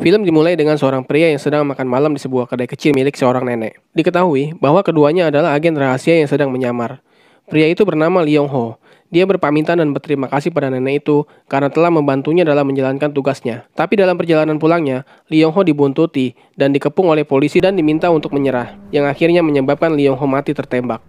Film dimulai dengan seorang pria yang sedang makan malam di sebuah kedai kecil milik seorang nenek. Diketahui bahwa keduanya adalah agen rahasia yang sedang menyamar. Pria itu bernama Lee Yong-ho. Dia berpamitan dan berterima kasih pada nenek itu karena telah membantunya dalam menjalankan tugasnya. Tapi dalam perjalanan pulangnya, Lee Yong-ho dibuntuti dan dikepung oleh polisi dan diminta untuk menyerah, yang akhirnya menyebabkan Lee Yong-ho mati tertembak.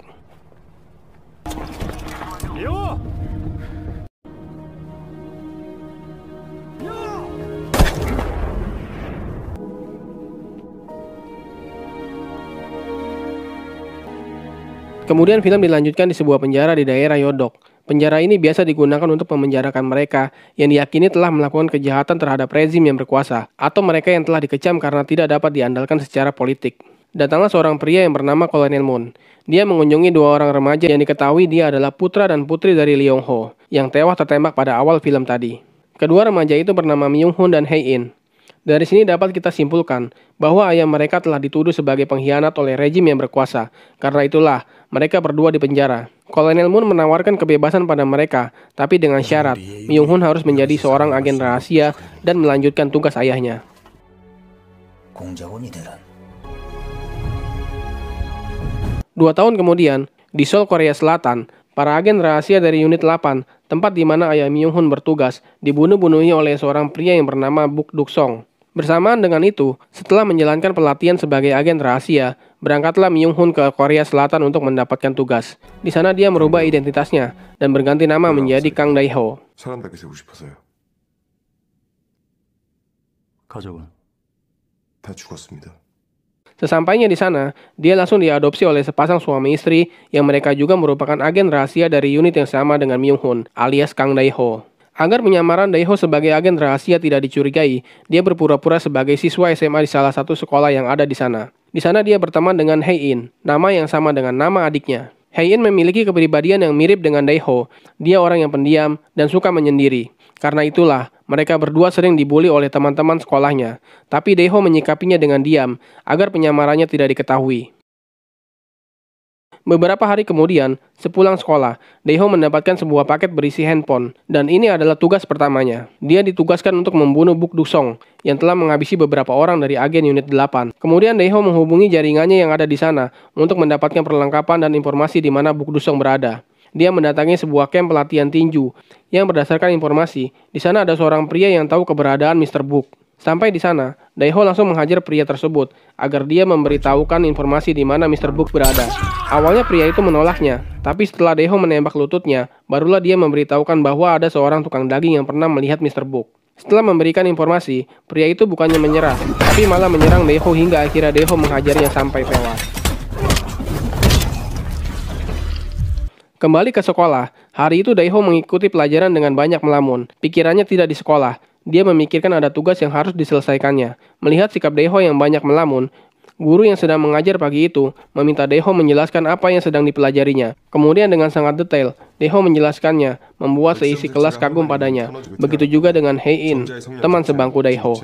Kemudian film dilanjutkan di sebuah penjara di daerah Yodok. Penjara ini biasa digunakan untuk memenjarakan mereka yang diyakini telah melakukan kejahatan terhadap rezim yang berkuasa, atau mereka yang telah dikecam karena tidak dapat diandalkan secara politik. Datanglah seorang pria yang bernama Kolonel Moon. Dia mengunjungi dua orang remaja yang diketahui dia adalah putra dan putri dari Lee Yong-ho, yang tewas tertembak pada awal film tadi. Kedua remaja itu bernama Myung-hun dan Hae-in. Dari sini dapat kita simpulkan bahwa ayah mereka telah dituduh sebagai pengkhianat oleh rejim yang berkuasa. Karena itulah, mereka berdua di penjara. Kolonel Moon menawarkan kebebasan pada mereka, tapi dengan syarat, Myung-hun harus menjadi seorang agen rahasia dan melanjutkan tugas ayahnya. 2 tahun kemudian, di Seoul, Korea Selatan, para agen rahasia dari Unit 8, tempat di mana ayah Myung-hun bertugas, dibunuh-bunuhi oleh seorang pria yang bernama Buk Duk-song. Bersamaan dengan itu, setelah menjalankan pelatihan sebagai agen rahasia, berangkatlah Myung-hun ke Korea Selatan untuk mendapatkan tugas. Di sana dia merubah identitasnya dan berganti nama menjadi Kang Dae-ho. 사람답게 살고 싶어서요. 가족은? 다 죽었습니다. Sesampainya di sana, dia langsung diadopsi oleh sepasang suami istri yang mereka juga merupakan agen rahasia dari unit yang sama dengan Myung-hun, alias Kang Dae-ho. Agar penyamaran Dae-ho sebagai agen rahasia tidak dicurigai, dia berpura-pura sebagai siswa SMA di salah satu sekolah yang ada di sana. Di sana dia berteman dengan Hae-in, nama yang sama dengan nama adiknya. Hae-in memiliki kepribadian yang mirip dengan Dae-ho. Dia orang yang pendiam dan suka menyendiri. Karena itulah, mereka berdua sering dibully oleh teman-teman sekolahnya. Tapi Dae-ho menyikapinya dengan diam, agar penyamarannya tidak diketahui. Beberapa hari kemudian, sepulang sekolah, Dae-ho mendapatkan sebuah paket berisi handphone, dan ini adalah tugas pertamanya. Dia ditugaskan untuk membunuh Buk Duk-song, yang telah menghabisi beberapa orang dari agen Unit 8. Kemudian Dae-ho menghubungi jaringannya yang ada di sana, untuk mendapatkan perlengkapan dan informasi di mana Buk Duk-song berada. Dia mendatangi sebuah camp pelatihan tinju, yang berdasarkan informasi, di sana ada seorang pria yang tahu keberadaan Mr. Buk. Sampai di sana, Dae-ho langsung menghajar pria tersebut agar dia memberitahukan informasi di mana Mr. Buk berada. Awalnya pria itu menolaknya, tapi setelah Dae-ho menembak lututnya, barulah dia memberitahukan bahwa ada seorang tukang daging yang pernah melihat Mr. Buk. Setelah memberikan informasi, pria itu bukannya menyerah, tapi malah menyerang Dae-ho hingga akhirnya Dae-ho menghajarnya sampai tewas. Kembali ke sekolah, hari itu Dae-ho mengikuti pelajaran dengan banyak melamun. Pikirannya tidak di sekolah. Dia memikirkan ada tugas yang harus diselesaikannya. Melihat sikap Dae-ho yang banyak melamun, guru yang sedang mengajar pagi itu meminta Dae-ho menjelaskan apa yang sedang dipelajarinya. Kemudian dengan sangat detail, Dae-ho menjelaskannya, membuat seisi kelas kagum padanya. Begitu juga dengan Hae-in, teman sebangku Dae-ho.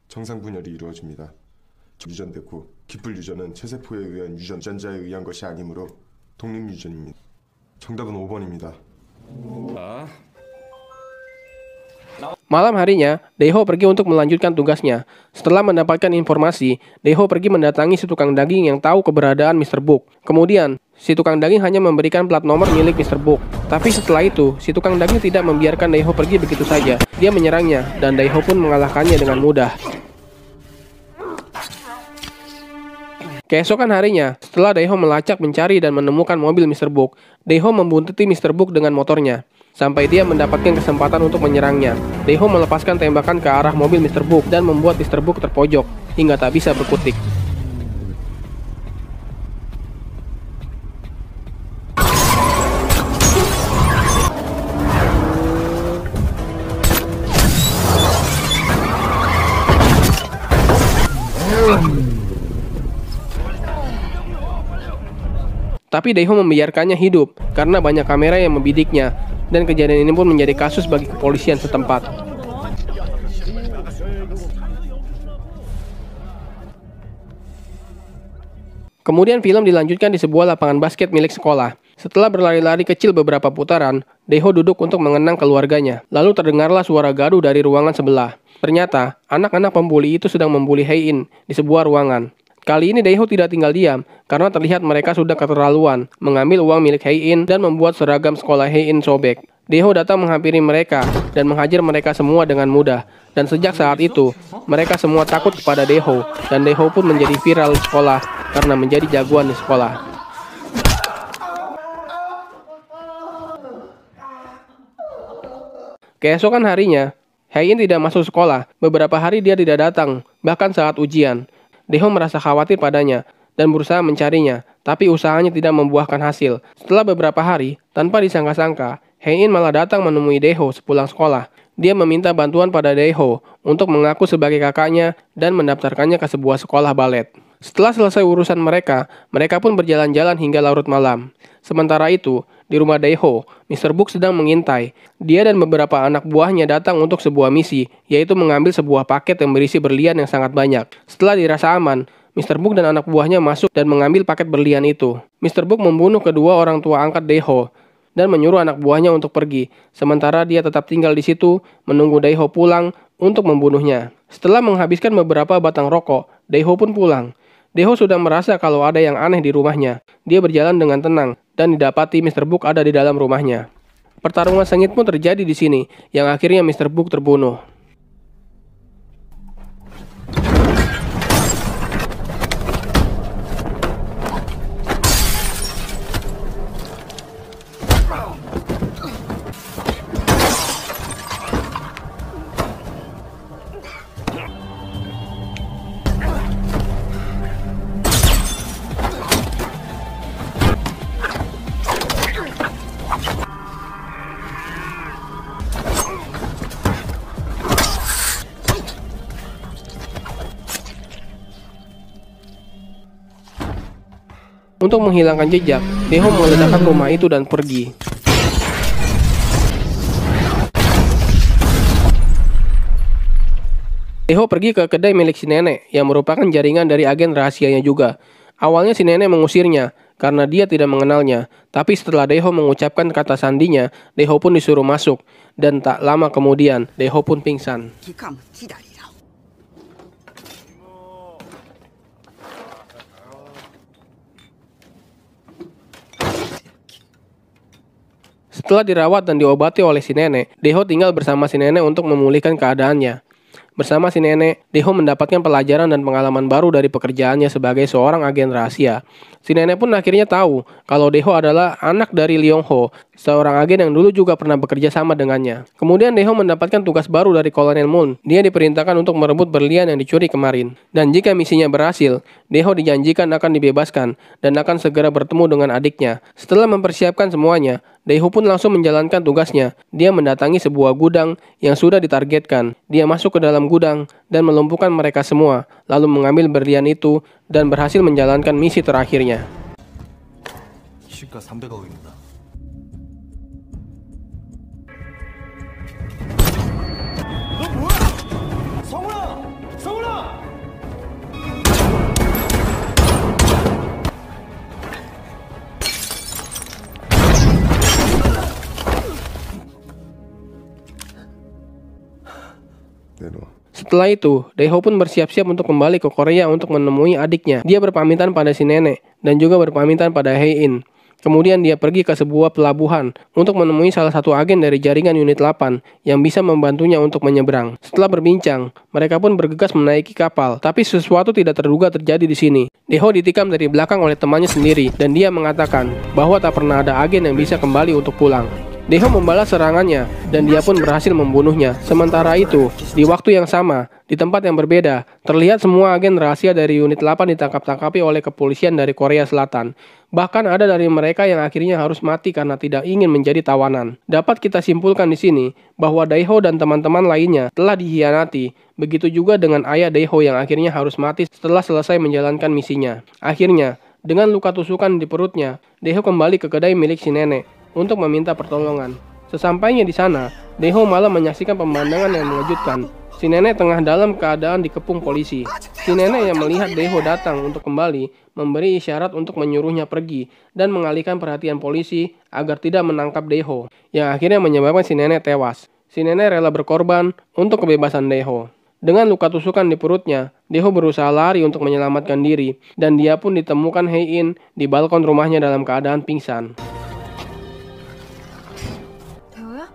정상분열이 이루어집니다. 유전됐고 기풀 유전은 체세포에 의한 유전자에 의한 것이 아니므로 독립유전입니다. 정답은 5번입니다. Malam harinya, Dae-ho pergi untuk melanjutkan tugasnya. Setelah mendapatkan informasi, Dae-ho pergi mendatangi si tukang daging yang tahu keberadaan Mr. Buk. Kemudian, si tukang daging hanya memberikan plat nomor milik Mr. Buk. Tapi setelah itu, si tukang daging tidak membiarkan Dae-ho pergi begitu saja. Dia menyerangnya, dan Dae-ho pun mengalahkannya dengan mudah. Keesokan harinya, setelah Dae-ho melacak mencari dan menemukan mobil Mr. Buk, Dae-ho membuntuti Mr. Buk dengan motornya. Sampai dia mendapatkan kesempatan untuk menyerangnya. Dae-ho melepaskan tembakan ke arah mobil Mr. Buk dan membuat Mr. Buk terpojok hingga tak bisa berkutik. Tapi Dae-ho membiarkannya hidup karena banyak kamera yang membidiknya. Dan kejadian ini pun menjadi kasus bagi kepolisian setempat. Kemudian film dilanjutkan di sebuah lapangan basket milik sekolah. Setelah berlari-lari kecil beberapa putaran, Daeho duduk untuk mengenang keluarganya. Lalu terdengarlah suara gaduh dari ruangan sebelah. Ternyata, anak-anak pembuli itu sedang membuli Hye-in di sebuah ruangan. Kali ini Daeho tidak tinggal diam, karena terlihat mereka sudah keterlaluan, mengambil uang milik Hye-in dan membuat seragam sekolah Hye-in sobek. Daeho datang menghampiri mereka dan menghajar mereka semua dengan mudah. Dan sejak saat itu, mereka semua takut kepada Daeho, dan Daeho pun menjadi viral di sekolah karena menjadi jagoan di sekolah. Keesokan harinya, Hye-in tidak masuk sekolah. Beberapa hari dia tidak datang, bahkan saat ujian. Daeho merasa khawatir padanya dan berusaha mencarinya, tapi usahanya tidak membuahkan hasil. Setelah beberapa hari, tanpa disangka-sangka, Hye-in malah datang menemui Daeho sepulang sekolah. Dia meminta bantuan pada Daeho untuk mengaku sebagai kakaknya dan mendaftarkannya ke sebuah sekolah balet. Setelah selesai urusan mereka pun berjalan-jalan hingga larut malam. Sementara itu, di rumah Daeho, Mr. Book sedang mengintai. Dia dan beberapa anak buahnya datang untuk sebuah misi, yaitu mengambil sebuah paket yang berisi berlian yang sangat banyak. Setelah dirasa aman, Mr. Book dan anak buahnya masuk dan mengambil paket berlian itu. Mr. Book membunuh kedua orang tua angkat Daeho dan menyuruh anak buahnya untuk pergi. Sementara dia tetap tinggal di situ, menunggu Daeho pulang untuk membunuhnya. Setelah menghabiskan beberapa batang rokok, Daeho pun pulang. Daeho sudah merasa kalau ada yang aneh di rumahnya. Dia berjalan dengan tenang dan didapati Mr. Book ada di dalam rumahnya. Pertarungan sengit pun terjadi di sini, yang akhirnya Mr. Book terbunuh. Untuk menghilangkan jejak, Daeho meledakan rumah itu dan pergi. Daeho pergi ke kedai milik si nenek yang merupakan jaringan dari agen rahasianya juga. Awalnya si nenek mengusirnya karena dia tidak mengenalnya, tapi setelah Daeho mengucapkan kata sandinya, Daeho pun disuruh masuk, dan tak lama kemudian Daeho pun pingsan. Setelah dirawat dan diobati oleh si nenek, Daeho tinggal bersama si nenek untuk memulihkan keadaannya. Bersama si nenek, Daeho mendapatkan pelajaran dan pengalaman baru dari pekerjaannya sebagai seorang agen rahasia. Si nenek pun akhirnya tahu kalau Daeho adalah anak dari Leong-ho, seorang agen yang dulu juga pernah bekerja sama dengannya. Kemudian Daeho mendapatkan tugas baru dari Kolonel Moon. Dia diperintahkan untuk merebut berlian yang dicuri kemarin. Dan jika misinya berhasil, Daeho dijanjikan akan dibebaskan dan akan segera bertemu dengan adiknya. Setelah mempersiapkan semuanya, Daeho pun langsung menjalankan tugasnya. Dia mendatangi sebuah gudang yang sudah ditargetkan. Dia masuk ke dalam gudang dan melumpuhkan mereka semua, lalu mengambil berlian itu dan berhasil menjalankan misi terakhirnya. 시가 300억입니다. 너 뭐야? 성훈아! 성훈아! Setelah itu, Daeho pun bersiap-siap untuk kembali ke Korea untuk menemui adiknya. Dia berpamitan pada si nenek dan juga berpamitan pada Hye-in. Kemudian dia pergi ke sebuah pelabuhan untuk menemui salah satu agen dari jaringan unit 8 yang bisa membantunya untuk menyeberang. Setelah berbincang, mereka pun bergegas menaiki kapal, tapi sesuatu tidak terduga terjadi di sini. Daeho ditikam dari belakang oleh temannya sendiri dan dia mengatakan bahwa tak pernah ada agen yang bisa kembali untuk pulang. Daeho membalas serangannya dan dia pun berhasil membunuhnya. Sementara itu, di waktu yang sama, di tempat yang berbeda, terlihat semua agen rahasia dari unit 8 ditangkap-tangkapi oleh kepolisian dari Korea Selatan. Bahkan ada dari mereka yang akhirnya harus mati karena tidak ingin menjadi tawanan. Dapat kita simpulkan di sini bahwa Daeho dan teman-teman lainnya telah dikhianati. Begitu juga dengan ayah Daeho yang akhirnya harus mati setelah selesai menjalankan misinya. Akhirnya, dengan luka tusukan di perutnya, Daeho kembali ke kedai milik si nenek untuk meminta pertolongan. Sesampainya di sana, Daeho malah menyaksikan pemandangan yang mengejutkan. Si nenek tengah dalam keadaan dikepung polisi. Si nenek yang melihat Daeho datang untuk kembali, memberi isyarat untuk menyuruhnya pergi dan mengalihkan perhatian polisi agar tidak menangkap Daeho, yang akhirnya menyebabkan si nenek tewas. Si nenek rela berkorban untuk kebebasan Daeho. Dengan luka tusukan di perutnya, Daeho berusaha lari untuk menyelamatkan diri, dan dia pun ditemukan Hae-in di balkon rumahnya dalam keadaan pingsan. 대호야?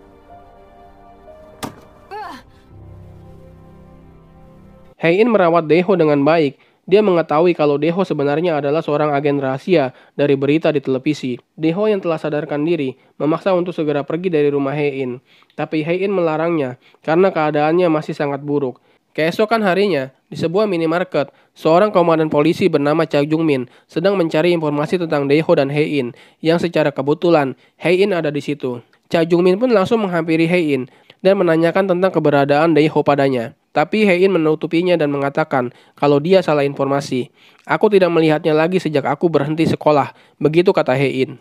Hae-in merawat Daeho dengan baik. Dia mengetahui kalau Daeho sebenarnya adalah seorang agen rahasia dari berita di televisi. Daeho yang telah sadarkan diri memaksa untuk segera pergi dari rumah Hae-in. Tapi Hae-in melarangnya karena keadaannya masih sangat buruk. Keesokan harinya, di sebuah minimarket, seorang komandan polisi bernama Cha Jung-min sedang mencari informasi tentang Daeho dan Hae-in, yang secara kebetulan Hae-in ada di situ. Cha Jung-min pun langsung menghampiri Hae-in dan menanyakan tentang keberadaan Daeho padanya. Tapi Hae-in menutupinya dan mengatakan kalau dia salah informasi. "Aku tidak melihatnya lagi sejak aku berhenti sekolah," begitu kata Hae-in.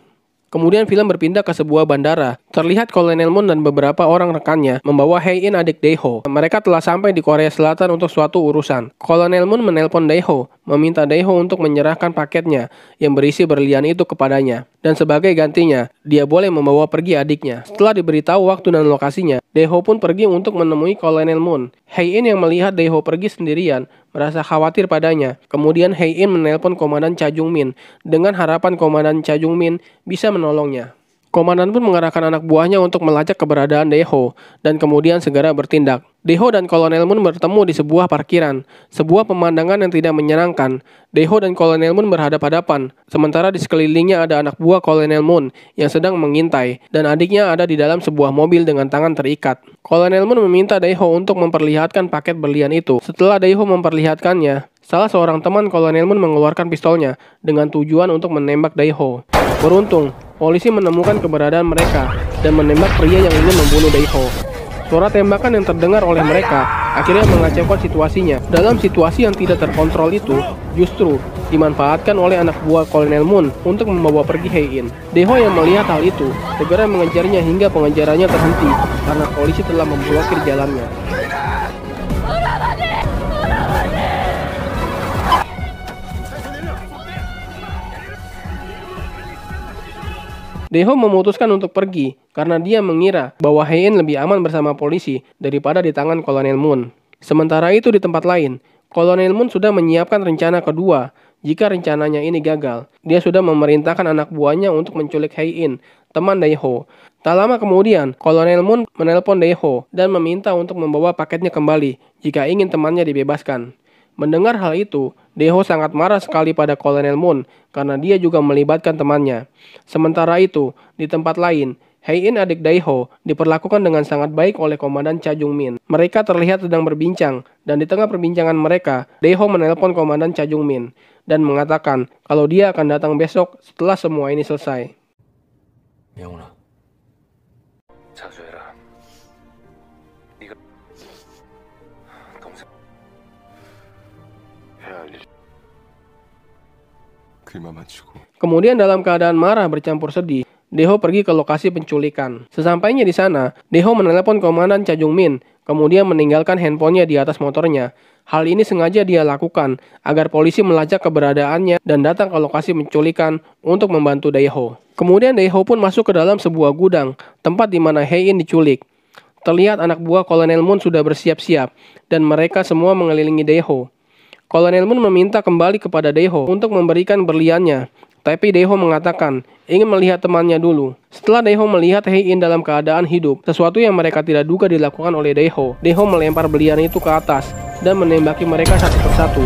Kemudian film berpindah ke sebuah bandara. Terlihat Kolonel Moon dan beberapa orang rekannya membawa Hae-in adik Daeho. Mereka telah sampai di Korea Selatan untuk suatu urusan. Kolonel Moon menelpon Daeho, meminta Daeho untuk menyerahkan paketnya yang berisi berlian itu kepadanya. Dan sebagai gantinya, dia boleh membawa pergi adiknya. Setelah diberitahu waktu dan lokasinya, Daeho pun pergi untuk menemui Kolonel Moon. Hae-in yang melihat Daeho pergi sendirian merasa khawatir padanya. Kemudian Hae-in menelpon Komandan Cha Jung-min dengan harapan Komandan Cha Jung-min bisa menolongnya. Komandan pun mengarahkan anak buahnya untuk melacak keberadaan Daeho dan kemudian segera bertindak. Daeho dan Kolonel Moon bertemu di sebuah parkiran, sebuah pemandangan yang tidak menyenangkan. Daeho dan Kolonel Moon berhadap-hadapan, sementara di sekelilingnya ada anak buah Kolonel Moon yang sedang mengintai, dan adiknya ada di dalam sebuah mobil dengan tangan terikat. Kolonel Moon meminta Daeho untuk memperlihatkan paket berlian itu. Setelah Daeho memperlihatkannya, salah seorang teman Kolonel Moon mengeluarkan pistolnya dengan tujuan untuk menembak Daeho. Beruntung, polisi menemukan keberadaan mereka dan menembak pria yang ingin membunuh Daeho. Suara tembakan yang terdengar oleh mereka akhirnya mengacaukan situasinya. Dalam situasi yang tidak terkontrol itu, justru dimanfaatkan oleh anak buah Kolonel Moon untuk membawa pergi Hae-in. Daeho yang melihat hal itu segera mengejarnya hingga pengejarannya terhenti karena polisi telah memblokir jalannya. Daeho memutuskan untuk pergi karena dia mengira bahwa Hae-in lebih aman bersama polisi daripada di tangan Kolonel Moon. Sementara itu di tempat lain, Kolonel Moon sudah menyiapkan rencana kedua. Jika rencananya ini gagal, dia sudah memerintahkan anak buahnya untuk menculik Hae-in, teman Daeho. Tak lama kemudian, Kolonel Moon menelpon Daeho dan meminta untuk membawa paketnya kembali jika ingin temannya dibebaskan. Mendengar hal itu, Daeho sangat marah sekali pada Kolonel Moon karena dia juga melibatkan temannya. Sementara itu, di tempat lain, Hae-in adik Daeho diperlakukan dengan sangat baik oleh Komandan Cha Jung-min. Mereka terlihat sedang berbincang, dan di tengah perbincangan mereka, Daeho menelpon Komandan Cha Jung-min dan mengatakan kalau dia akan datang besok setelah semua ini selesai. 영훈아, 자수해라. 네가 동생 해야 할 일. 글만만 주고. Kemudian dalam keadaan marah bercampur sedih, Daeho pergi ke lokasi penculikan. Sesampainya di sana, Daeho menelpon Komandan Cha Jung-min, kemudian meninggalkan handphonenya di atas motornya. Hal ini sengaja dia lakukan agar polisi melacak keberadaannya dan datang ke lokasi penculikan untuk membantu Daeho. Kemudian Daeho pun masuk ke dalam sebuah gudang, tempat di mana Hae-in diculik. Terlihat anak buah Kolonel Moon sudah bersiap-siap, dan mereka semua mengelilingi Daeho. Kolonel Moon meminta kembali kepada Daeho untuk memberikan berliannya, tapi Daeho mengatakan ingin melihat temannya dulu. Setelah Daeho melihat Hae-in dalam keadaan hidup, sesuatu yang mereka tidak duga dilakukan oleh Daeho. Daeho melempar berlian itu ke atas dan menembaki mereka satu persatu.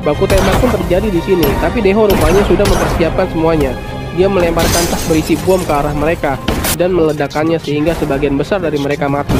Baku tembak pun terjadi di sini, tapi Daeho rupanya sudah mempersiapkan semuanya. Dia melemparkan tas berisi bom ke arah mereka dan meledakkannya sehingga sebagian besar dari mereka mati.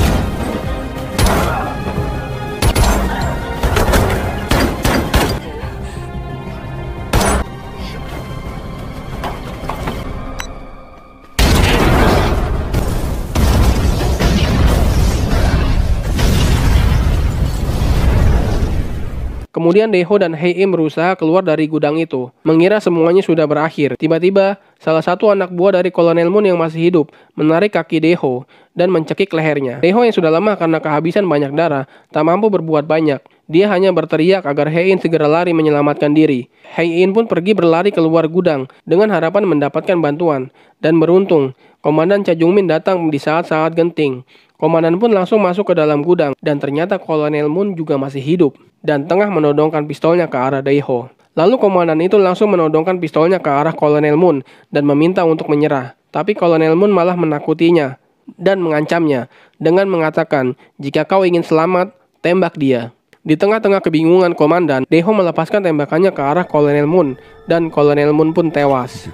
Kemudian Dae-ho dan Hae-in berusaha keluar dari gudang itu, mengira semuanya sudah berakhir. Tiba-tiba, salah satu anak buah dari Kolonel Moon yang masih hidup menarik kaki Dae-ho dan mencekik lehernya. Dae-ho yang sudah lemah karena kehabisan banyak darah, tak mampu berbuat banyak. Dia hanya berteriak agar Hae-in segera lari menyelamatkan diri. Hae-in pun pergi berlari keluar gudang dengan harapan mendapatkan bantuan. Dan beruntung, Komandan Cha Jung-min datang di saat-saat genting. Komandan pun langsung masuk ke dalam gudang, dan ternyata Kolonel Moon juga masih hidup dan tengah menodongkan pistolnya ke arah Dae-ho. Lalu komandan itu langsung menodongkan pistolnya ke arah Kolonel Moon dan meminta untuk menyerah. Tapi Kolonel Moon malah menakutinya dan mengancamnya dengan mengatakan, "Jika kau ingin selamat, tembak dia." Di tengah-tengah kebingungan komandan, Dae-ho melepaskan tembakannya ke arah Kolonel Moon dan Kolonel Moon pun tewas.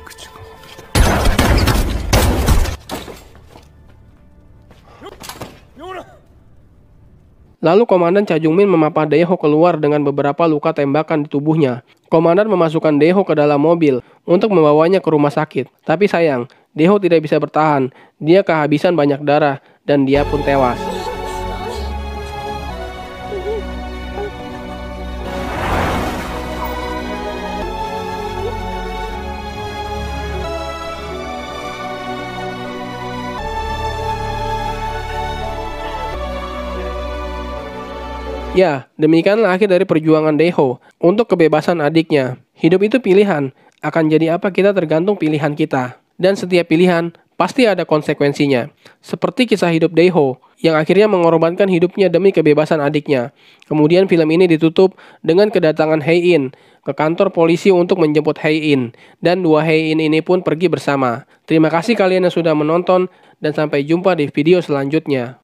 Lalu Komandan Cha Jung-min memapa Dae-ho keluar dengan beberapa luka tembakan di tubuhnya. Komandan memasukkan Dae-ho ke dalam mobil untuk membawanya ke rumah sakit. Tapi sayang, Dae-ho tidak bisa bertahan. Dia kehabisan banyak darah dan dia pun tewas. Ya, demikianlah akhir dari perjuangan Dae-ho untuk kebebasan adiknya. Hidup itu pilihan, akan jadi apa kita tergantung pilihan kita. Dan setiap pilihan pasti ada konsekuensinya. Seperti kisah hidup Dae-ho yang akhirnya mengorbankan hidupnya demi kebebasan adiknya. Kemudian film ini ditutup dengan kedatangan Hae-in ke kantor polisi untuk menjemput Hae-in. Dan dua Hae-in ini pun pergi bersama. Terima kasih kalian yang sudah menonton dan sampai jumpa di video selanjutnya.